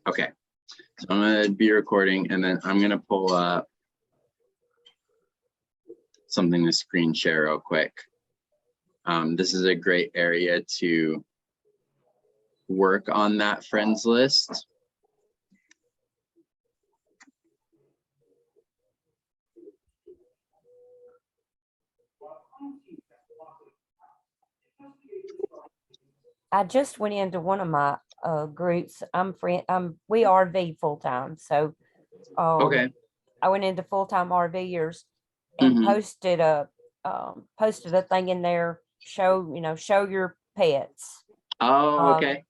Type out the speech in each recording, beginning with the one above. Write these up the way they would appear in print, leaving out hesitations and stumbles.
Okay, so I'm gonna be recording and then I'm gonna pull up something to screen share real quick. This is a great area to work on that friends list. I just went into one of my groups. We RV full time, so Okay. I went into full time RVers and Mhm. posted a thing in there. Show your pets. Oh, okay.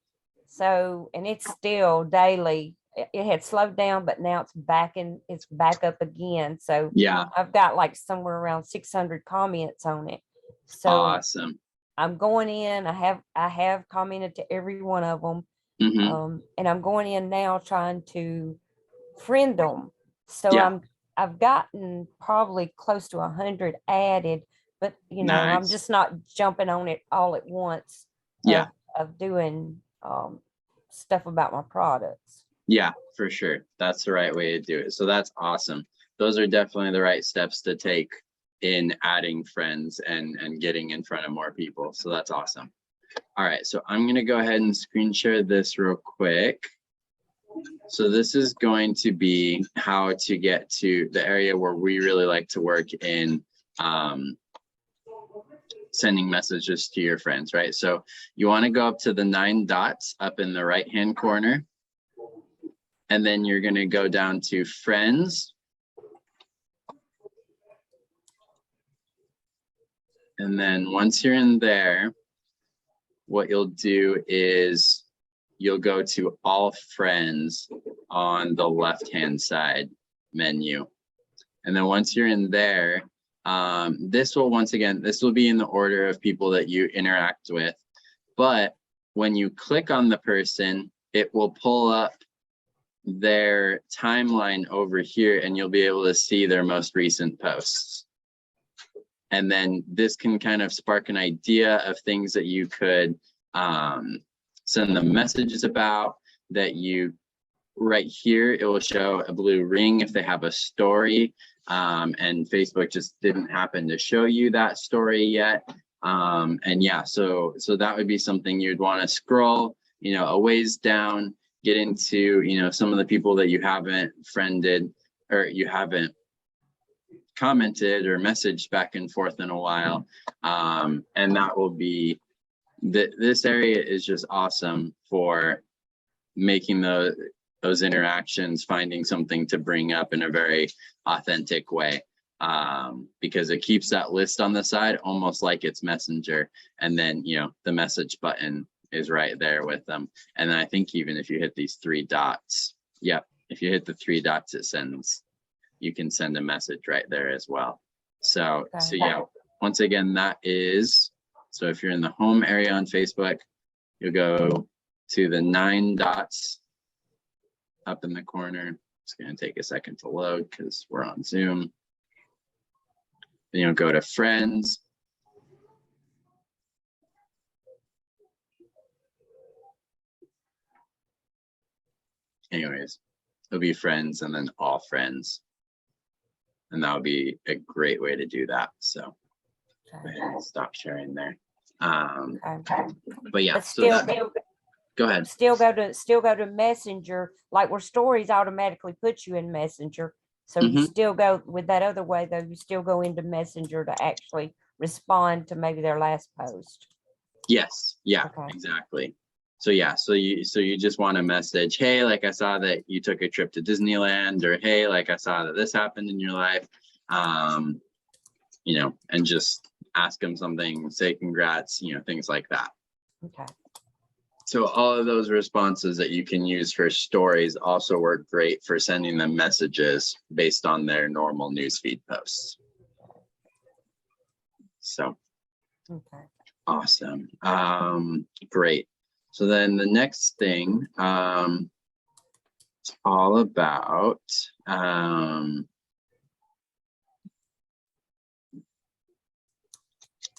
So, and it's still daily. It had slowed down, but now it's back up again. So Yeah, I've got like somewhere around 600 comments on it. So awesome. I'm going in. I have commented to every one of them. Mhm. And I'm going in now trying to friend them. So Yeah, I've gotten probably close to 100 added, but I'm nice. just not jumping on it all at once Yeah, of doing stuff about my products. yeah, for sure. That's the right way to do it. So that's awesome. Those are definitely the right steps to take in adding friends and getting in front of more people. So that's awesome. All right, so I'm gonna go ahead and screen share this real quick. So this is going to be how to get to the area where we really like to work in sending messages to your friends, right? So you want to go up to the 9 dots up in the right hand corner, and then you're going to go down to friends. And then once you're in there, what you'll do is you'll go to all friends on the left hand side menu. And then once you're in there, this will be in the order of people that you interact with. But when you click on the person, it will pull up their timeline over here and you'll be able to see their most recent posts. And then this can kind of spark an idea of things that you could send them messages about. That you, right here, it will show a blue ring if they have a story, and Facebook just didn't happen to show you that story yet. And yeah, so that would be something you'd want to scroll, a ways down, get into, some of the people that you haven't friended or you haven't commented or messaged back and forth in a while. And that will be, this area is just awesome for making those interactions, finding something to bring up in a very authentic way, because it keeps that list on the side almost like it's Messenger, and then the message button is right there with them. And then I think even if you hit these 3 dots, if you hit the 3 dots, you can send a message right there as well. So yeah, once again, so if you're in the home area on Facebook, you'll go to the 9 dots up in the corner. It's going to take a second to load because we're on Zoom. Then you'll go to friends. Anyways, it'll be friends and then all friends. And that would be a great way to do that. So go ahead and stop sharing there. But yeah, But still, go ahead. Still go to Messenger, like where stories automatically put you in Messenger. So you still go with that other way though. You still go into Messenger to actually respond to maybe their last post. Yes. Yeah. Okay. Exactly. So yeah. So you just want to message, hey, like I saw that you took a trip to Disneyland, or hey, like I saw that this happened in your life, and just ask them something, say congrats, things like that. Okay. So all of those responses that you can use for stories also work great for sending them messages based on their normal newsfeed posts. So, okay. Awesome. Great. So then the next thing, it's all about,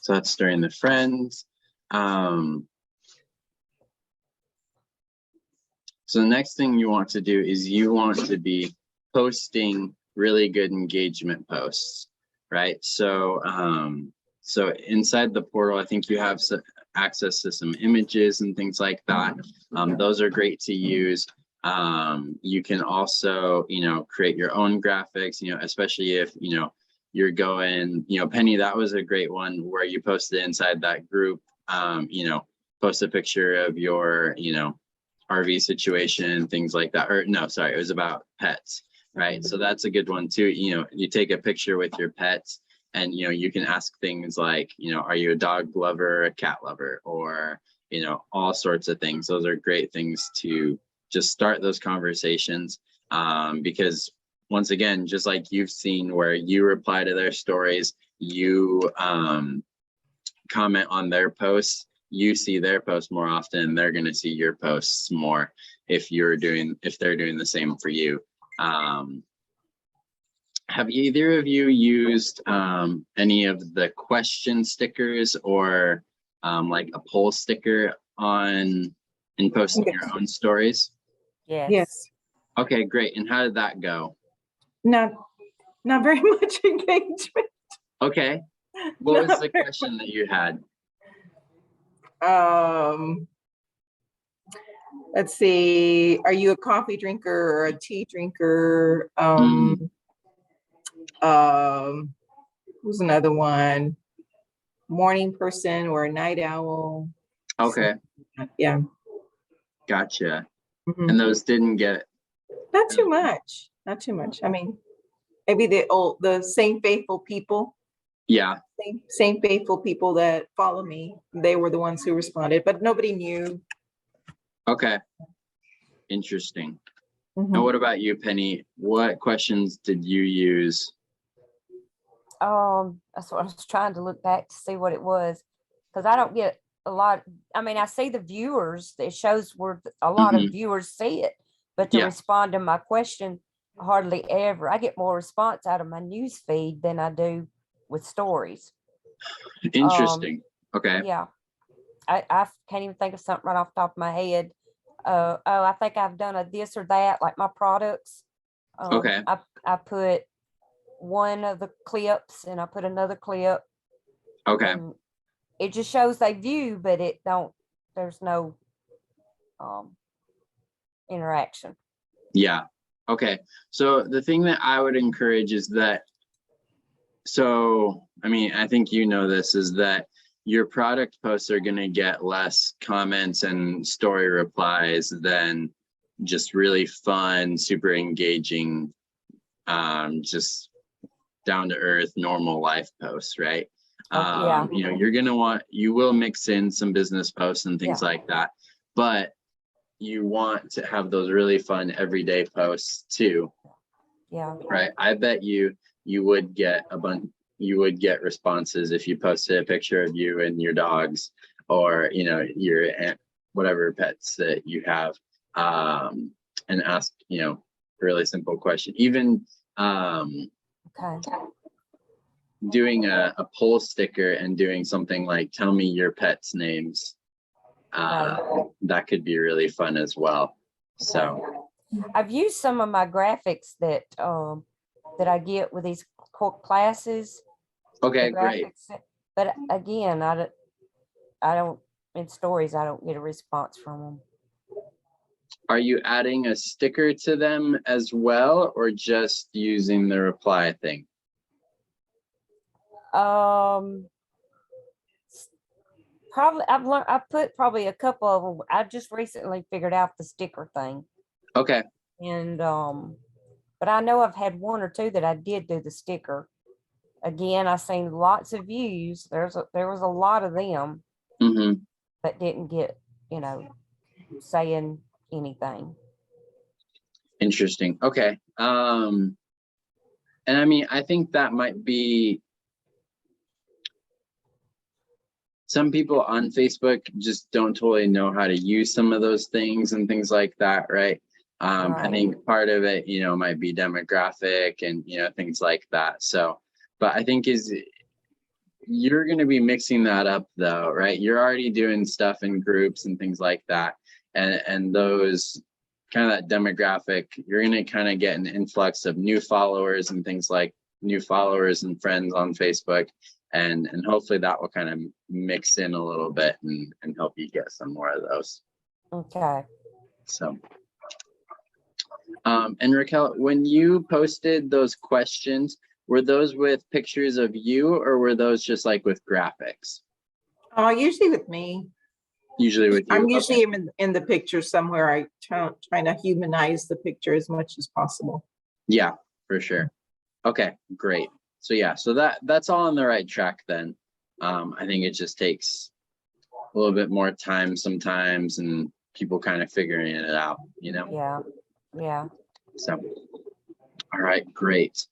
so that's during the friends. So the next thing you want to do is you want to be posting really good engagement posts, right? So so inside the portal, I think you have access to some images and things like that. Those are great to use. You can also, create your own graphics, especially if, you're going, Penny, that was a great one where you posted inside that group, post a picture of your, RV situation, things like that. Or no, sorry, it was about pets, right? So that's a good one too. You take a picture with your pets and, you can ask things like, are you a dog lover, or a cat lover, or, all sorts of things. Those are great things to just start those conversations. Because once again, just like you've seen where you reply to their stories, you comment on their posts, you see their posts more often, they're going to see your posts more if they're doing the same for you. Have either of you used any of the question stickers or like a poll sticker in posting your own stories? Yes. Okay, great. And how did that go? Not very much engagement. Okay. What was the question that you had? Let's see. Are you a coffee drinker or a tea drinker? Who's another one? Morning person or a night owl? Okay. So, yeah. Gotcha. Mhm. And those didn't get Not too much. Not too much. I mean, maybe the same faithful people. Yeah. Same faithful people that follow me. They were the ones who responded, but nobody knew. Okay. Interesting. Mhm. And what about you, Penny? What questions did you use? That's what I was trying to look back to see what it was, because I don't get a lot. I mean, I see the viewers. It shows where a lot of viewers see it, but to Yeah. respond to my question, hardly ever. I get more response out of my news feed than I do with stories. Interesting. Okay. Yeah, I can't even think of something right off the top of my head. I think I've done a this or that, like my products. Okay. I put one of the clips and I put another clip. Okay. And it just shows they view, but there's no interaction. Yeah. Okay. So the thing that I would encourage is that, I mean, I think you know this, is that your product posts are going to get less comments and story replies than just really fun, super engaging, just down to earth, normal life posts, right? Yeah. You will mix in some business posts and things Yeah. like that, but you want to have those really fun everyday posts too. Yeah. Right. I bet you would get responses if you posted a picture of you and your dogs, or your whatever pets that you have, and ask a really simple question. Even Okay. doing a poll sticker and doing something like "tell me your pets' names," that could be really fun as well. So I've used some of my graphics that I get with these classes. okay, the great. graphics, but again, I don't in stories. I don't get a response from them. Are you adding a sticker to them as well, or just using the reply thing? Probably I've put probably a couple of them. I just recently figured out the sticker thing. Okay. And but I know I've had one or two that I did do the sticker. Again, I've seen lots of views. There was a lot of them that didn't get, saying anything. Interesting. Okay. And I mean, I think that might be, some people on Facebook just don't totally know how to use some of those things and things like that, right? I think part of it, might be demographic and, things like that. So, but I think you're going to be mixing that up though, right? You're already doing stuff in groups and things like that. And those kind of that demographic, you're going to kind of get an influx of new followers and things like new followers and friends on Facebook. And hopefully that will kind of mix in a little bit and help you get some more of those. Okay. So, and Raquel, when you posted those questions, were those with pictures of you or were those just like with graphics? Usually with me. Usually with you. I'm Okay. usually in the picture somewhere. I trying to humanize the picture as much as possible. Yeah, for sure. Okay, great. So yeah, so that's all on the right track then. I think it just takes a little bit more time sometimes and people kind of figuring it out, you know? Yeah. Yeah. So, all right, great.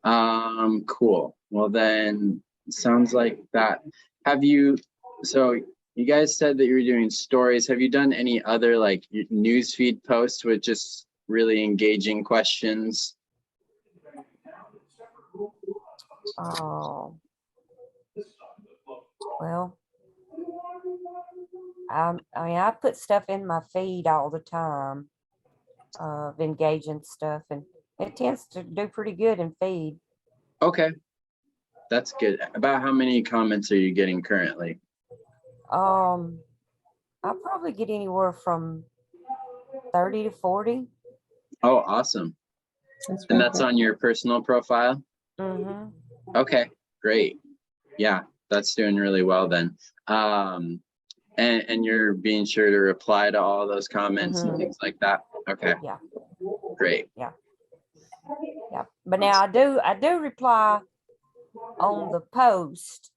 Cool. Well then, sounds like that. So you guys said that you were doing stories. Have you done any other like newsfeed posts with just really engaging questions? Oh, well, I mean, I put stuff in my feed all the time of engaging stuff, and it tends to do pretty good in feed. Okay, that's good. About how many comments are you getting currently? I probably get anywhere from 30 to 40. Oh, awesome. That's And very that's good. on your personal profile? Mm-hmm. Okay, great. Yeah, that's doing really well then. And you're being sure to reply to all those comments and Mhm. things like that? Okay, Yeah. great. Yeah. But now I do reply on the post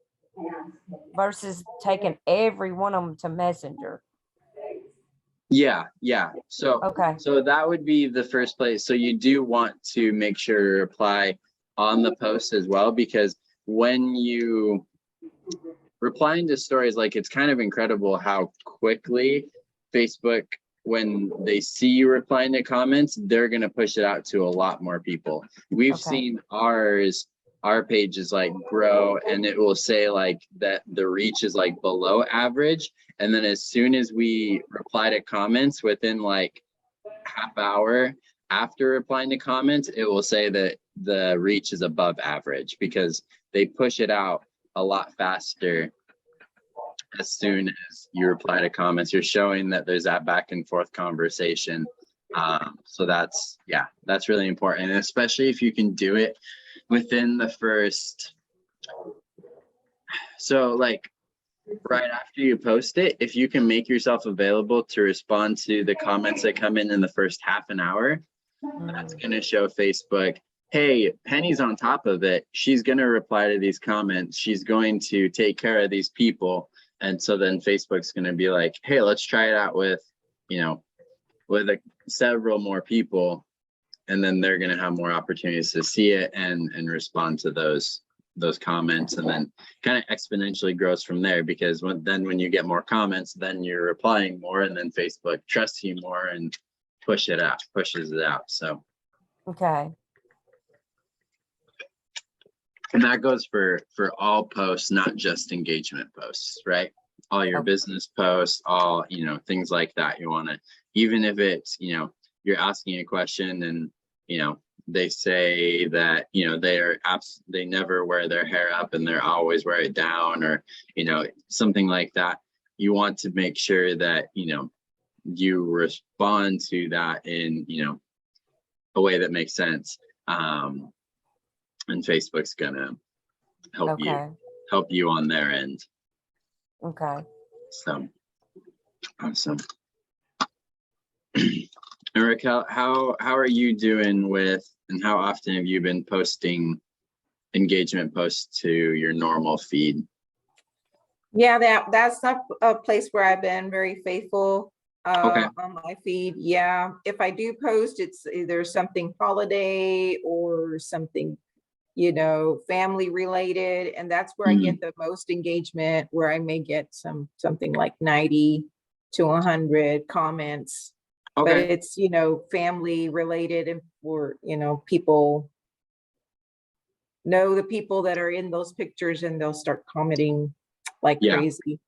versus taking every one of them to Messenger. Yeah. So Okay. that would be the first place. So you do want to make sure to reply on the post as well, because when you replying to stories, like it's kind of incredible how quickly Facebook, when they see you replying to comments, they're going to push it out to a lot more people. We've Okay. seen our pages like grow and it will say like that the reach is like below average. And then as soon as we reply to comments within like half hour after replying to comments, it will say that the reach is above average because they push it out a lot faster. As soon as you reply to comments, you're showing that there's that back and forth conversation. So that's really important, and especially if you can do it within the first, so like right after you post it, if you can make yourself available to respond to the comments that come in the first half an hour, that's going to show Facebook, hey, Penny's on top of it. She's going to reply to these comments. She's going to take care of these people. And so then Facebook's going to be like, hey, let's try it out with, several more people. And then they're going to have more opportunities to see it and respond to those comments, and then kind of exponentially grows from there, because when you get more comments, then you're replying more, and then Facebook trusts you more and pushes it out. So Okay. and that goes for all posts, not just engagement posts, right? All your Okay. business posts, all, things like that. You want to, even if it's, you're asking a question and, they say that, they never wear their hair up and they're always wear it down, or, something like that. You want to make sure that, you respond to that in, a way that makes sense. And Facebook's gonna help you on their end. Okay. So awesome. And Raquel, how are you doing with, and how often have you been posting engagement posts to your normal feed? Yeah, that's not a place where I've been very faithful Okay. on my feed. Yeah, if I do post, it's either something holiday or something, family related, and that's where I get the most engagement, where I may get something like 90 to 100 comments. But Okay. it's, family related, and for, people know the people that are in those pictures and they'll start commenting like Yeah. crazy.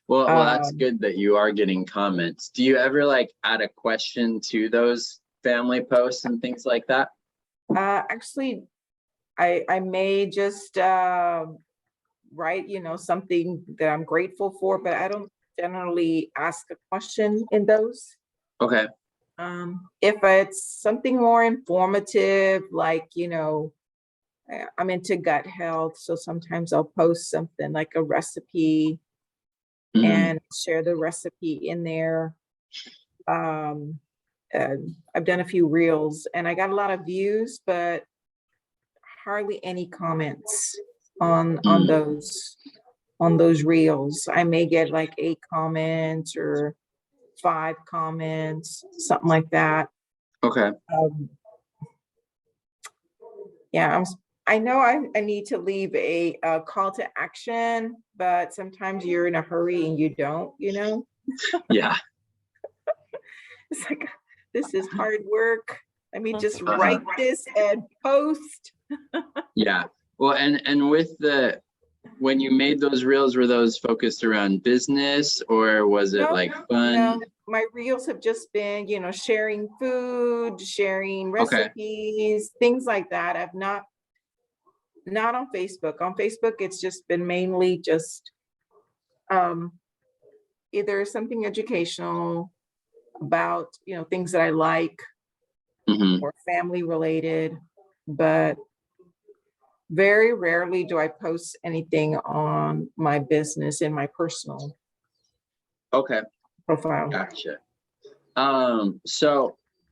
Well, that's Um, good that you are getting comments. Do you ever like add a question to those family posts and things like that? Actually, I may just write, something that I'm grateful for, but I don't generally ask a question in those. Okay. If it's something more informative, like, I'm into gut health, so sometimes I'll post something like a recipe Mhm. and share the recipe in there. Um, I've done a few reels and I got a lot of views, but hardly any comments on Mm. those reels. I may get like 8 comments or 5 comments, something like that. Okay. Um, yeah, I know I need to leave a call to action, but sometimes you're in a hurry and you don't, Yeah. It's like, this is hard work. Let me just Uh-huh. write this and post. Yeah. Well, and with when you made those reels, were those focused around business or was it No, like fun? no, my reels have just been, sharing food, sharing Okay. recipes, things like that. I've not on Facebook. On Facebook, it's just been mainly just um, either something educational about, things that I like Hmm. or family related, but very rarely do I post anything on my business in my personal Okay. profile. Gotcha.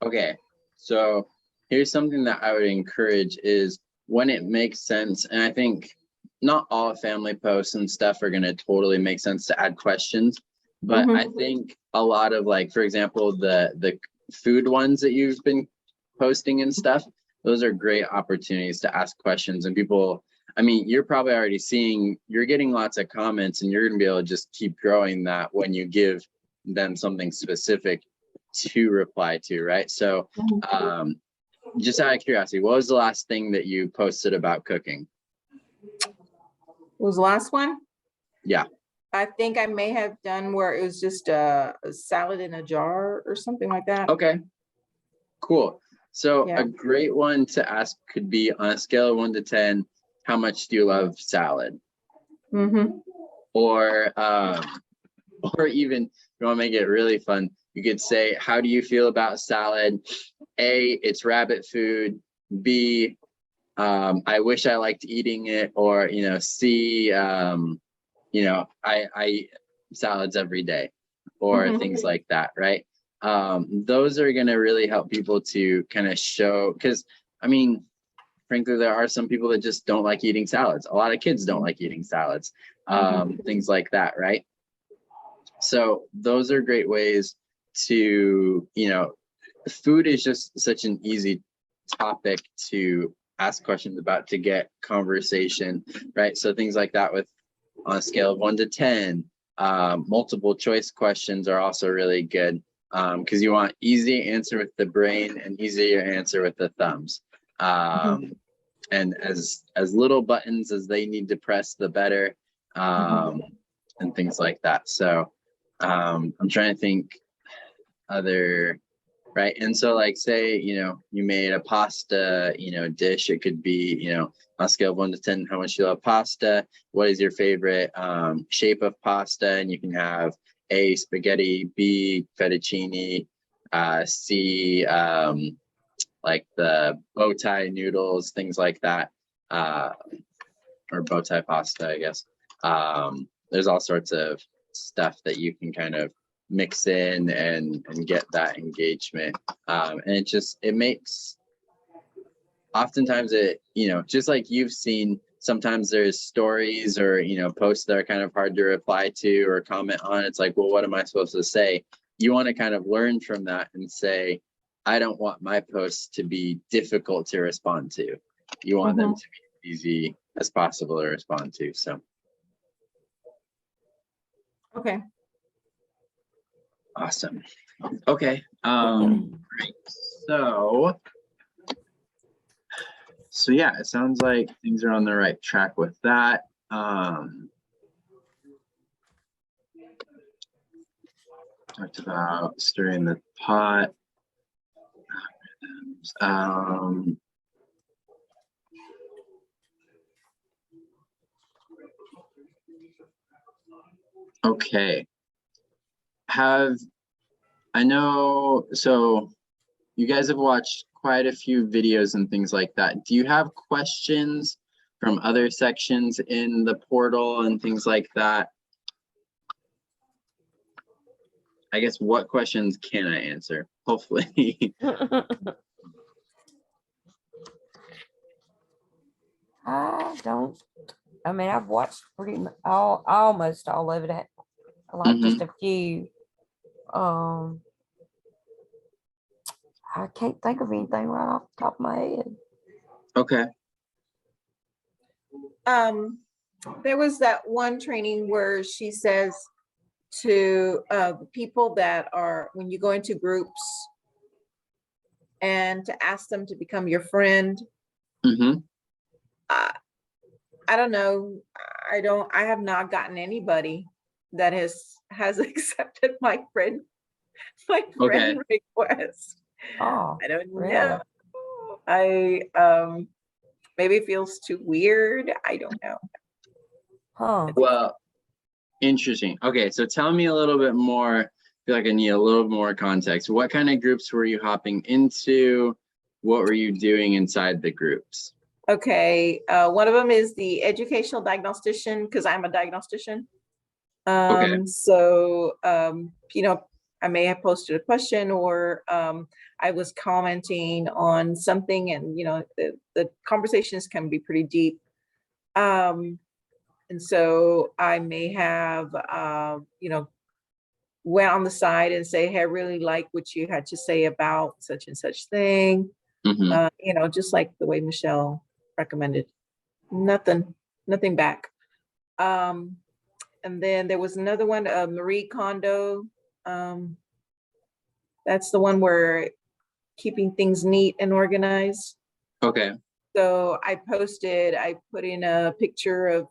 Okay. So here's something that I would encourage is when it makes sense, and I think not all family posts and stuff are gonna totally make sense to add questions, but I Mhm. think a lot of like, for example, the food ones that you've been posting and stuff, those are great opportunities to ask questions and people, I mean, you're probably already seeing, you're getting lots of comments and you're gonna be able to just keep growing that when you give them something specific to reply to, right? So just out of curiosity, what was the last thing that you posted about cooking? What was the last one? Yeah. I think I may have done where it was just a salad in a jar or something like that. Okay, cool. So Yeah. a great one to ask could be on a scale of 1 to 10, how much do you love salad? Mm-hmm. Or or even if you want to make it really fun, you could say, how do you feel about salad? A, it's rabbit food. B, I wish I liked eating it. Or, C, I eat salads every day, or Mm-hmm. things like that, right? Those are going to really help people to kind of show, because I mean, frankly, there are some people that just don't like eating salads. A lot of kids don't like eating salads, things like that, right? So those are great ways to, food is just such an easy topic to ask questions about, to get conversation, right? So things like that with on a scale of 1 to 10, multiple choice questions are also really good because you want easy answer with the brain and easier answer with the thumbs. And as little buttons as they need to press, the better, and things like that. So I'm trying to think other, right? And so like say, you made a pasta, dish. It could be, on a scale of 1 to 10, how much you love pasta. What is your favorite shape of pasta? And you can have A, spaghetti, B, fettuccine, C, like the bow tie noodles, things like that, or bow tie pasta, I guess. There's all sorts of stuff that you can kind of mix in and get that engagement. And it makes, oftentimes it, just like you've seen, sometimes there's stories or, posts that are kind of hard to reply to or comment on. It's like, well, what am I supposed to say? You want to kind of learn from that and say, I don't want my posts to be difficult to respond to. You want them to be easy as possible to respond to. So Okay. awesome. Okay. Great. So yeah, it sounds like things are on the right track with that. talked about stirring the pot. Okay. I know, so you guys have watched quite a few videos and things like that. Do you have questions from other sections in the portal and things like that? I guess what questions can I answer? Hopefully. I mean, I've watched almost all of it. I like just a few. I can't think of anything right off the top of my head. Okay. There was that one training where she says to people that are, when you go into groups, and to ask them to become your friend. Mm-hmm. I don't know. I have not gotten anybody that has accepted my friend request. Oh, I don't really? know. Maybe it feels too weird. I don't know. Huh. Well, interesting. Okay, so tell me a little bit more. I feel like I need a little more context. What kind of groups were you hopping into? What were you doing inside the groups? Okay, one of them is the educational diagnostician, because I'm a diagnostician. Okay. So, you know, I may have posted a question, or I was commenting on something, and, you know, the conversations can be pretty deep. And so I may have, you know, went on the side and say, hey, I really like what you had to say about such and such thing. Mm-hmm. You know, just like the way Michelle recommended. Nothing back. And then there was another one, Marie Kondo. That's the one where keeping things neat and organized. Okay. So I put in a picture of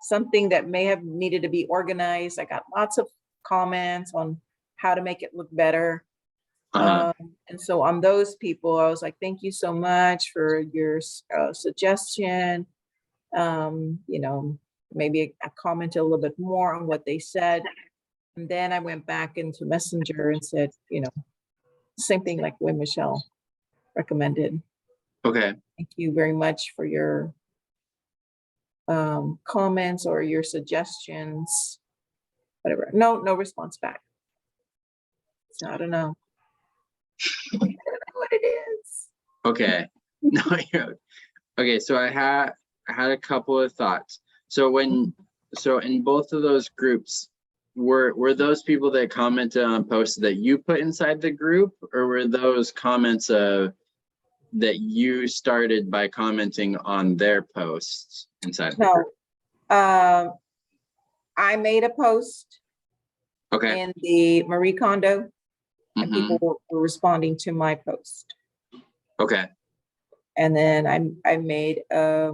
something that may have needed to be organized. I got lots of comments on how to make it look better. And so on those people, I was like, thank you so much for your suggestion. You know, maybe I commented a little bit more on what they said. And then I went back into Messenger and said, you know, same thing like when Michelle recommended. Okay. Thank you very much for your comments or your suggestions, whatever. No response back. So I don't know. I don't know what it is. Okay. No, okay. So I had a couple of thoughts. So in both of those groups, were those people that commented on posts that you put inside the group, or were those comments that you started by commenting on their posts inside the group? I made a post in the Marie Kondo, and people were responding to my post. Okay. And then I made a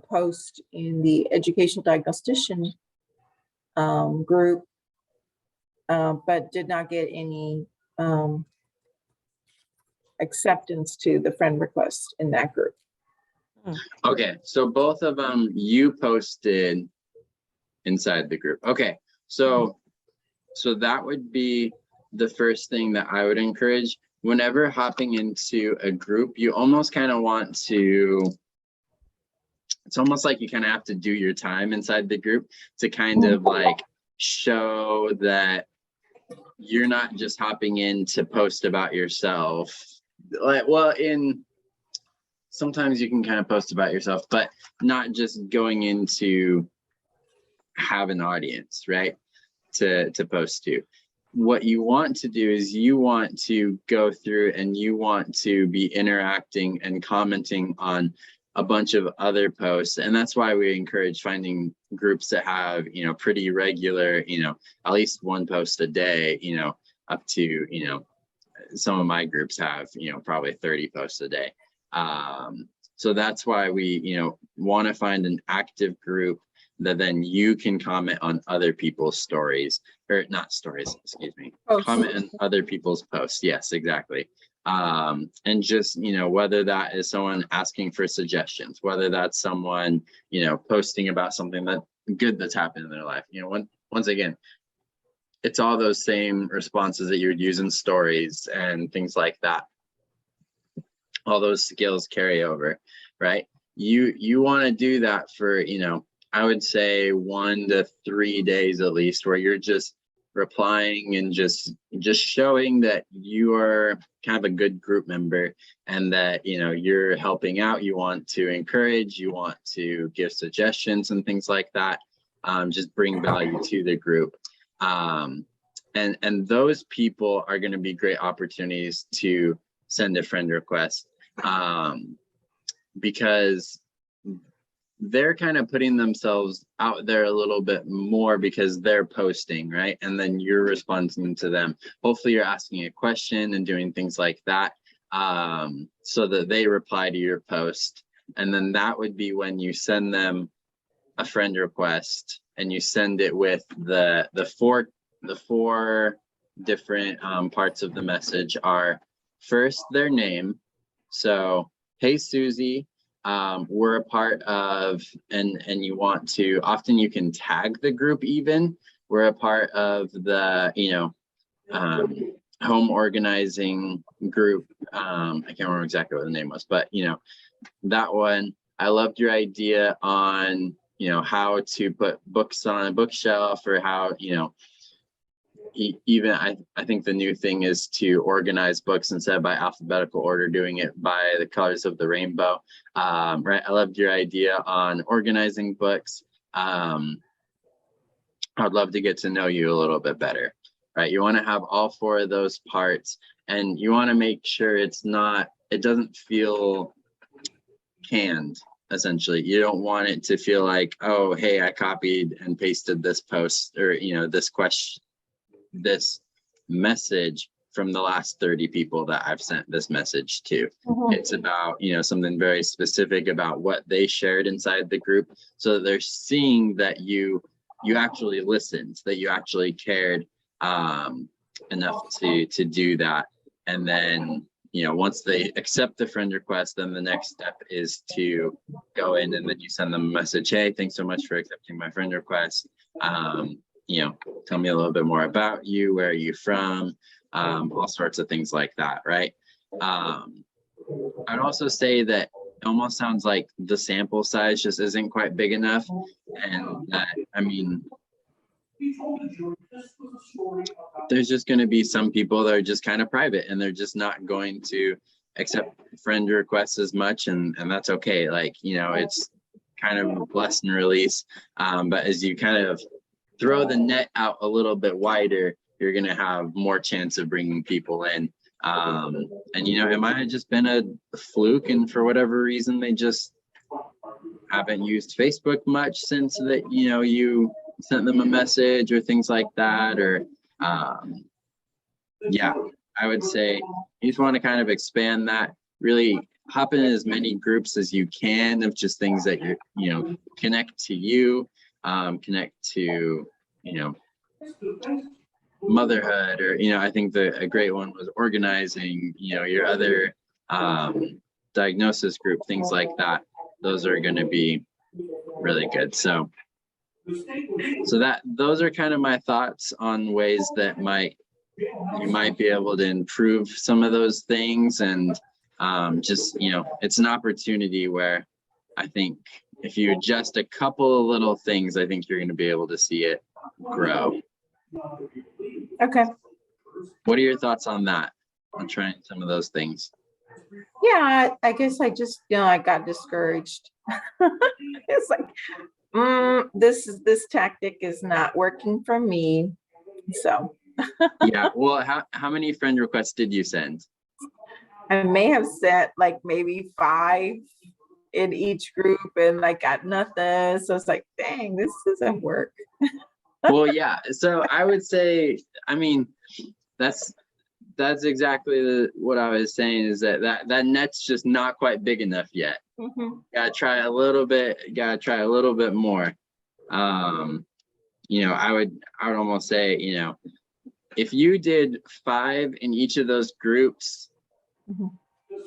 post in the educational diagnostician group, but did not get any acceptance to the friend request in that group. Okay, so both of them you posted inside the group. Okay, so that would be the first thing that I would encourage. Whenever hopping into a group, you almost kind of want to, it's almost like you kind of have to do your time inside the group to kind of like show that you're not just hopping in to post about yourself. Like, well, sometimes you can kind of post about yourself, but not just going in to have an audience, right? To post to. What you want to do is you want to go through and you want to be interacting and commenting on a bunch of other posts. And that's why we encourage finding groups that have, you know, pretty regular, you know, at least one post a day, you know, up to, you know, some of my groups have, you know, probably 30 posts a day. So that's why we, you know, want to find an active group that then you can comment on other people's stories, or not stories, excuse me, Posts. comment on other people's posts. Yes, exactly. And just, whether that is someone asking for suggestions, whether that's someone, posting about something that good that's happened in their life. Once again, it's all those same responses that you would use in stories and things like that. All those skills carry over, right? You want to do that for, I would say 1 to 3 days at least, where you're just replying and just showing that you are kind of a good group member, and that you're helping out, you want to encourage, you want to give suggestions and things like that. Just bring value to the group. And those people are going to be great opportunities to send a friend request, because they're kind of putting themselves out there a little bit more because they're posting, right? And then you're responding to them. Hopefully you're asking a question and doing things like that, so that they reply to your post. And then that would be when you send them a friend request, and you send it with the four different parts of the message are: first, their name. So, hey, Susie, we're a part of, and you want to, often you can tag the group even. We're a part of the, home organizing group. I can't remember exactly what the name was, but, that one. I loved your idea on, how to put books on a bookshelf, or how, even I think the new thing is to organize books instead of by alphabetical order, doing it by the colors of the rainbow. Right. I loved your idea on organizing books. I'd love to get to know you a little bit better. Right. You want to have all 4 of those parts, and you want to make sure it doesn't feel canned. Essentially, you don't want it to feel like, oh, hey, I copied and pasted this post, or this message from the last 30 people that I've sent this message to. It's about, something very specific about what they shared inside the group, so that they're seeing that you actually listened, that you actually cared enough to do that. And then, once they accept the friend request, then the next step is to go in, and then you send them a message: hey, thanks so much for accepting my friend request. Tell me a little bit more about you. Where are you from? All sorts of things like that, right? I'd also say that it almost sounds like the sample size just isn't quite big enough. And that, there's just going to be some people that are just kind of private, and they're just not going to accept friend requests as much. And that's okay. It's kind of a bless and release. But as you kind of throw the net out a little bit wider, you're going to have more chance of bringing people in. And it might have just been a fluke, and for whatever reason, they just haven't used Facebook much since that, you sent them a message or things like that. Or, yeah, I would say you just want to kind of expand that, really hop in as many groups as you can of just things that connect to you, connect to, motherhood, or, I think a great one was organizing, your other diagnosis group, things like that. Those are going to be really good. So those are kind of my thoughts on ways that you might be able to improve some of those things. And just, it's an opportunity where I think if you adjust a couple of little things, I think you're going to be able to see it grow. Okay. What are your thoughts on that? On trying some of those things? Yeah, I guess I just, I got discouraged. It's like, this tactic is not working for me. So. Yeah. Well, how many friend requests did you send? I may have sent like maybe 5 in each group, and got nothing. So it's like, dang, this doesn't work. Well, yeah. So I would say, that's exactly what I was saying, is that net's just not quite big enough yet. Gotta try a little bit more. You know, I would almost say, you know, if you did 5 in each of those groups Mhm.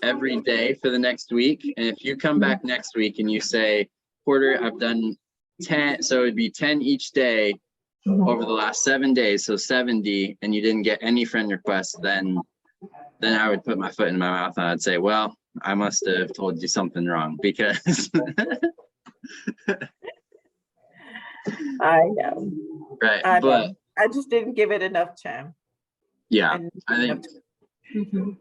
every day for the next week, and if you come back next week and you say, Porter, I've done 10, so it'd be 10 each day over the last 7 days, so 70, and you didn't get any friend requests, then I would put my foot in my mouth and I'd say, well, I must have told you something wrong, because I know. right, I but know. I just didn't give it enough time. yeah, didn't I give think enough time.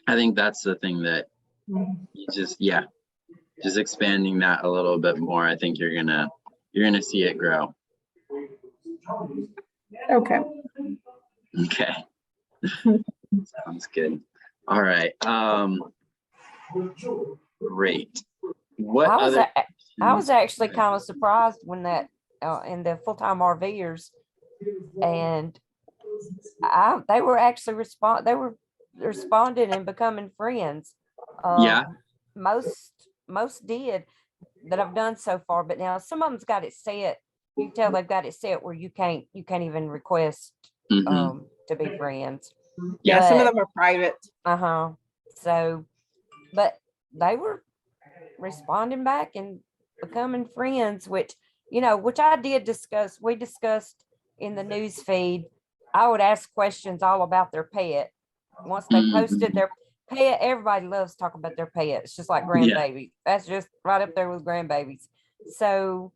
I think that's the thing that Mhm. you just, yeah, just expanding that a little bit more. I think you're gonna see it grow. Okay. Okay. Sounds good. All right. Great. What I was other I was actually kind of surprised when that in the full-time RVers, and they were actually responding and becoming friends. Yeah. Most did that I've done so far, but now some of them's got it set. You can tell they've got it set where you can't even request Mhm. to be friends. Yeah, some of But them are private. so but they were responding back and becoming friends, which which I did discuss. We discussed in the news feed. I would ask questions all about their pet. Once they posted Mhm. their pet, everybody loves talking about their pet. It's just like Yeah. grandbabies. That's just right up there with grandbabies. So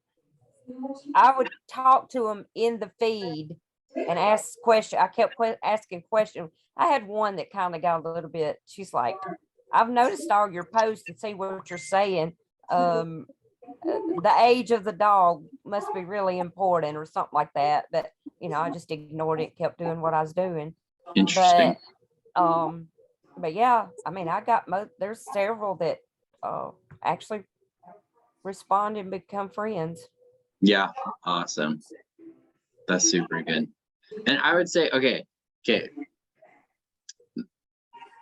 I would talk to them in the feed and ask questions. I kept asking questions. I had one that kind of got a little bit. She's like, "I've noticed all your posts and see what you're saying. The age of the dog must be really important," or something like that. But I just ignored it, kept doing what I was doing. Interesting. But um, but yeah, I mean, I got there's several that actually respond and become friends. Yeah. Awesome. That's super good. And I would say, okay,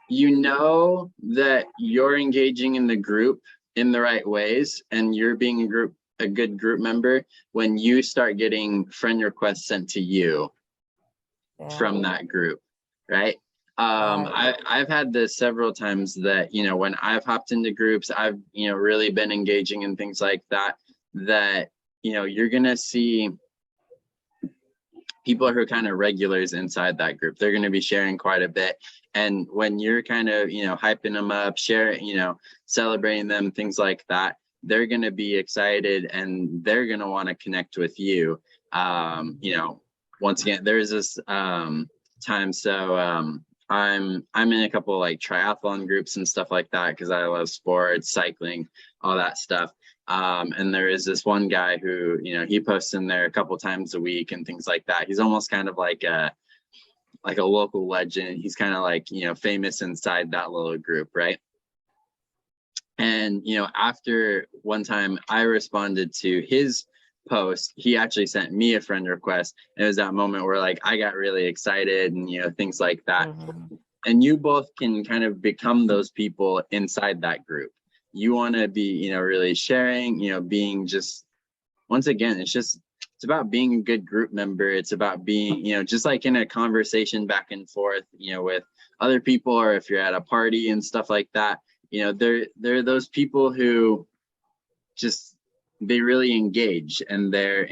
you know that you're engaging in the group in the right ways, and you're being a good group member when you start getting friend requests sent to you Yeah. from that group, right? I've had this several times that, when I've hopped into groups, I've, really been engaging in things like that, you're gonna see people who are kind of regulars inside that group. They're going to be sharing quite a bit. And when you're kind of, hyping them up, sharing, celebrating them, things like that, they're going to be excited and they're going to want to connect with you. Once again, there's this time. So I'm in a couple like triathlon groups and stuff like that because I love sports, cycling, all that stuff. And there is this one guy who, he posts in there a couple times a week and things like that. He's almost kind of like a local legend. He's kind of like, famous inside that little group, right? And, after one time I responded to his post, he actually sent me a friend request. It was that moment where like I got really excited and, things like that. Mhm. And you both can kind of become those people inside that group. You want to be, really sharing, being just, once again, it's about being a good group member. It's about being, just like in a conversation back and forth, with other people, or if you're at a party and stuff like that, they're those people who just, they really engage, and they're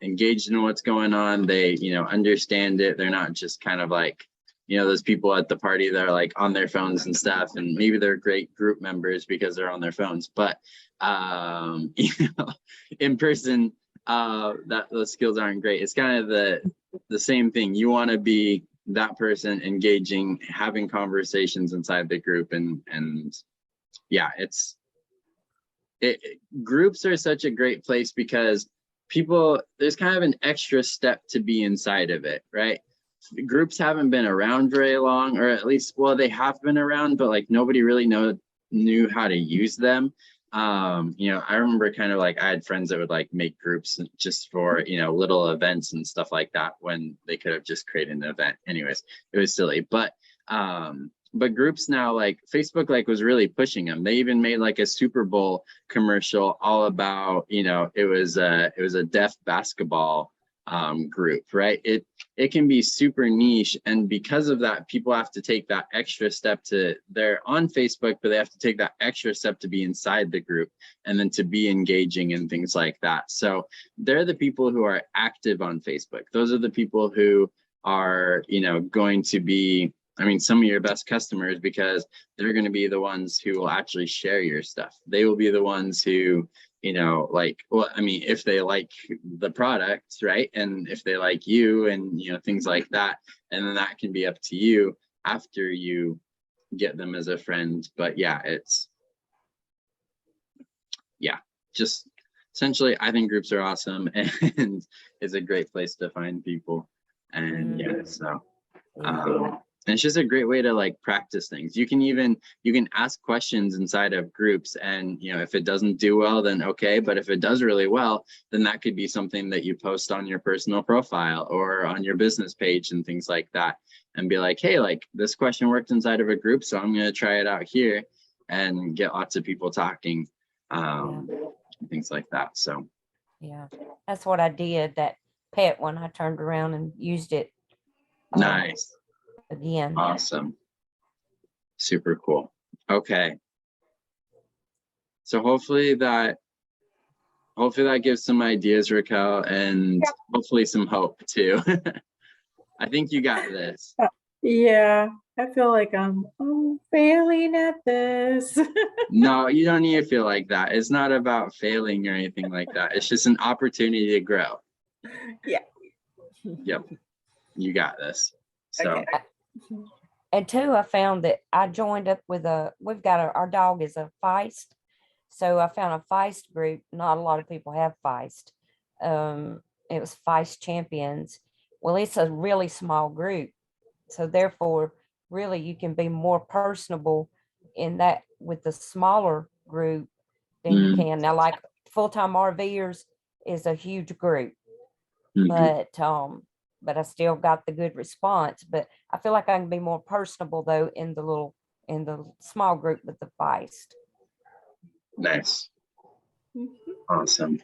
engaged in what's going on. They, understand it. They're not just kind of like, those people at the party that are like on their phones and stuff, and maybe they're great group members because they're on their phones, but in person, that those skills aren't great. It's kind of the same thing. You want to be that person engaging, having conversations inside the group, and yeah, groups are such a great place because there's kind of an extra step to be inside of it, right? Groups haven't been around very long, or at least, well, they have been around, but like nobody really knew how to use them. I remember kind of like I had friends that would like make groups just for, little events and stuff like that when they could have just created an event. Anyways, it was silly, but but groups now, like Facebook, like was really pushing them. They even made like a Super Bowl commercial all about, you know, it was a deaf basketball group, right? It can be super niche, and because of that, people have to take that extra step they're on Facebook, but they have to take that extra step to be inside the group and then to be engaging and things like that. So they're the people who are active on Facebook. Those are the people who are, you know, going to be, I mean, some of your best customers, because they're going to be the ones who will actually share your stuff. They will be the ones who, you know, like, well, I mean, if they like the product, right? And if they like you and, you know, things like that, and then that can be up to you after you get them as a friend. But yeah, just essentially, I think groups are awesome and it's a great place to find people. And yeah, so, and it's just a great way to like practice things. You can ask questions inside of groups, and you know, if it doesn't do well, then okay. But if it does really well, then that could be something that you post on your personal profile or on your business page and things like that, and be like, hey, like this question worked inside of a group, so I'm going to try it out here and get lots of people talking, and things like that. So Yeah, that's what I did. That pet one, I turned around and used it nice. again. Awesome. Super cool. Okay. So hopefully that gives some ideas, Raquel, and hopefully some hope too. I think you got this. Yeah, I feel like I'm failing at this. No, you don't need to feel like that. It's not about failing or anything like that. It's just an opportunity to grow. Yeah. Yep. You got this. So Okay. And two, I found that I joined up with our dog is a Feist. So I found a Feist group. Not a lot of people have Feist. It was Feist Champions. Well, it's a really small group. So therefore, really you can be more personable in that with the smaller group than you can. Now, like Full-Time RVers is a huge group, but I still got the good response. But I feel like I can be more personable though in the small group with the Feist. nice. Mhm. Awesome.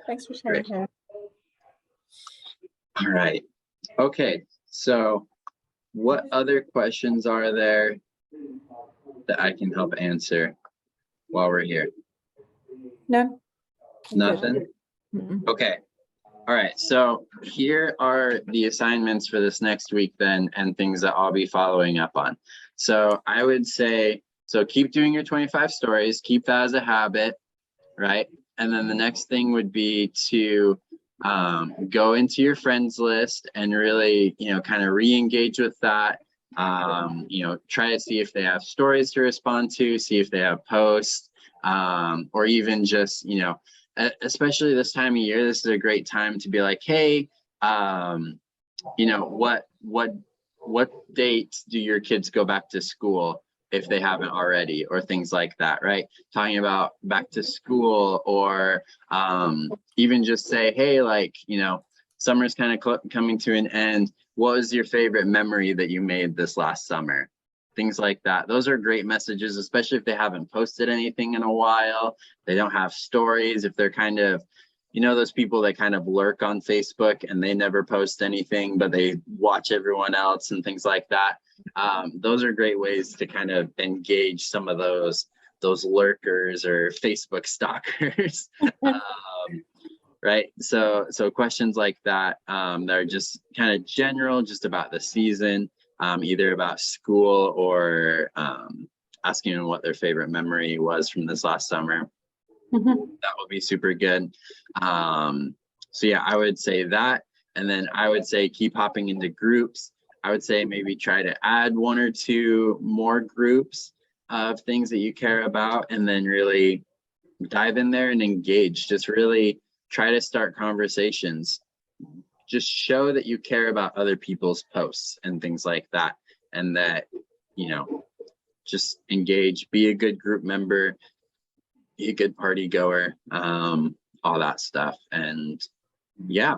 Thanks for sharing that. All right. Okay. So what other questions are there that I can help answer while we're here? None. Nothing? Mm-mm. Okay. All right. So here are the assignments for this next week then, and things that I'll be following up on. So I would say, so keep doing your 25 stories, keep that as a habit, right? And then the next thing would be to go into your friends list and really, you know, kind of re-engage with that. You know, try to see if they have stories to respond to, see if they have posts, or even just, you know, especially this time of year, this is a great time to be like, hey, you know, what date do your kids go back to school if they haven't already, or things like that, right? Talking about back to school, or even just say, hey, like, you know, summer's kind of coming to an end. What was your favorite memory that you made this last summer? Things like that. Those are great messages, especially if they haven't posted anything in a while. They don't have stories. If they're kind of, you know, those people that kind of lurk on Facebook and they never post anything, but they watch everyone else and things like that. Those are great ways to kind of engage some of those lurkers or Facebook stalkers. Right. So questions like that, that are just kind of general, just about the season, either about school or asking them what their favorite memory was from this last summer. That would be super good. So yeah, I would say that. And then I would say keep hopping into groups. I would say maybe try to add 1 or 2 more groups of things that you care about, and then really dive in there and engage. Just really try to start conversations. Just show that you care about other people's posts and things like that, and that, you know, just engage, be a good group member, be a good party goer, all that stuff. And yeah.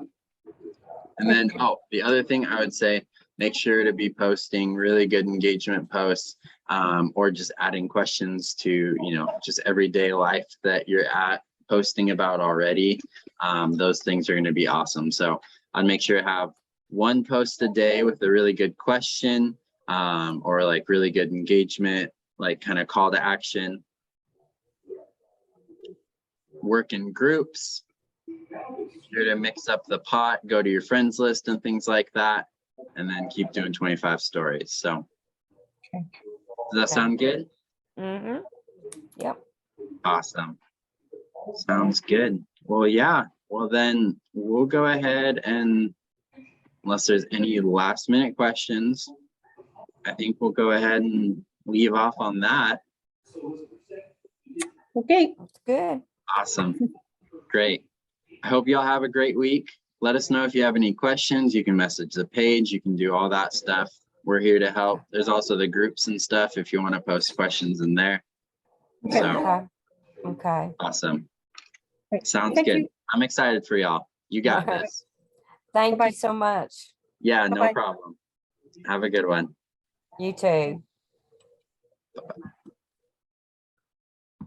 And then, oh, the other thing I would say, make sure to be posting really good engagement posts, or just adding questions to, just everyday life that you're posting about already. Those things are going to be awesome. So I'd make sure to have one post a day with a really good question, or like really good engagement, like kind of call to action. Work in groups. Sure to mix up the pot, go to your friends list and things like that, and then keep doing 25 stories. So Okay. does that sound good? Mm-hmm. Yep. Awesome. Sounds good. Well, yeah. Well, then we'll go ahead and, unless there's any last minute questions, I think we'll go ahead and leave off on that. Okay, That's good. Awesome. Great. I hope y'all have a great week. Let us know if you have any questions. You can message the page. You can do all that stuff. We're here to help. There's also the groups and stuff if you want to post questions in there. Okay. So Okay. Okay. awesome. Right. Sounds Thank good. you. I'm excited for y'all. You got this. Thank Bye-bye. you so much. Yeah, no Bye-bye. problem. Have a good one. You too.